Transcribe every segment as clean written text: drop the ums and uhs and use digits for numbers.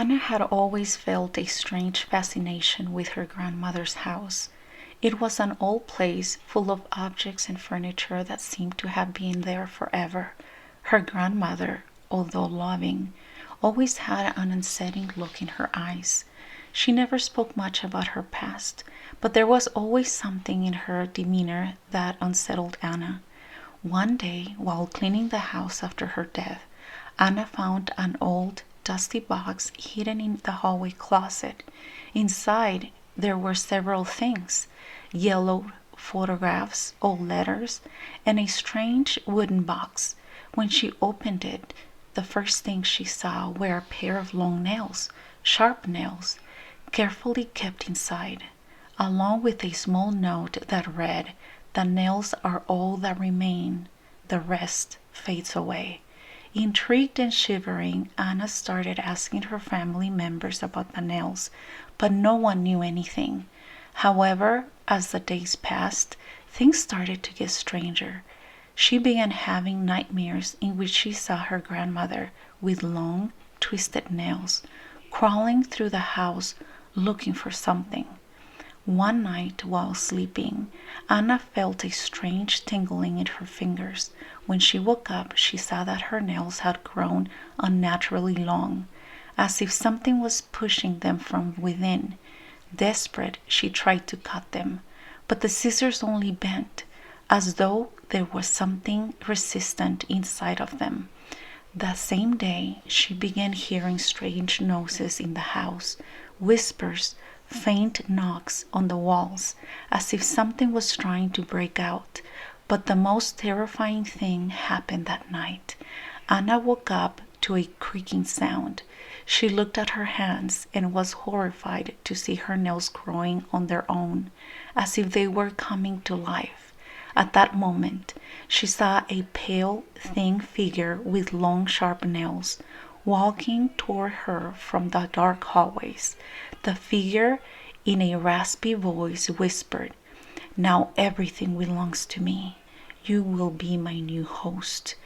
Anna had always felt a strange fascination with her grandmother's house. It was an old place full of objects and furniture that seemed to have been there forever. Her grandmother, although loving, always had an unsettling look in her eyes. She never spoke much about her past, but there was always something in her demeanor that unsettled Anna. One day, while cleaning the house after her death, Anna found an old, dusty box hidden in the hallway closet. Inside, there were several things: yellow photographs, old letters, and a strange wooden box. When she opened it, the first thing she saw were a pair of long nails, sharp nails, carefully kept inside, along with a small note that read, "The nails are all that remain, the rest fades away." Intrigued and shivering, Anna started asking her family members about the nails, but no one knew anything. However, as the days passed, things started to get stranger. She began having nightmares in which she saw her grandmother with long, twisted nails, crawling through the house looking for something. One night, while sleeping, Anna felt a strange tingling in her fingers. When she woke up, she saw that her nails had grown unnaturally long, as if something was pushing them from within. Desperate, she tried to cut them, but the scissors only bent, as though there was something resistant inside of them. That same day, she began hearing strange noises in the house, whispers, faint knocks on the walls, as if something was trying to break out. But the most terrifying thing happened that night. Anna woke up to a creaking sound. She looked at her hands and was horrified to see her nails growing on their own, as if they were coming to life. At that moment, she saw a pale, thin figure with long, sharp nails walking toward her from the dark hallways. The figure, in a raspy voice, whispered, "Now everything belongs to me. You will be my new host."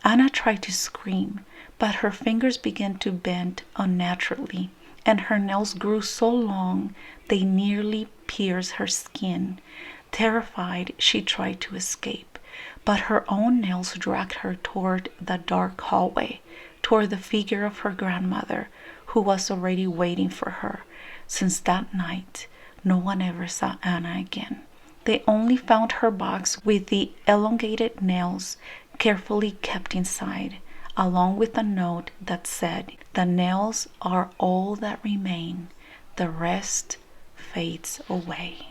Anna tried to scream, but her fingers began to bend unnaturally, and her nails grew so long they nearly pierced her skin. Terrified, she tried to escape, but her own nails dragged her toward the dark hallway, toward the figure of her grandmother, who was already waiting for her. Since that night, no one ever saw Anna again. They only found her box with the elongated nails carefully kept inside, along with a note that said, "The nails are all that remain, the rest fades away."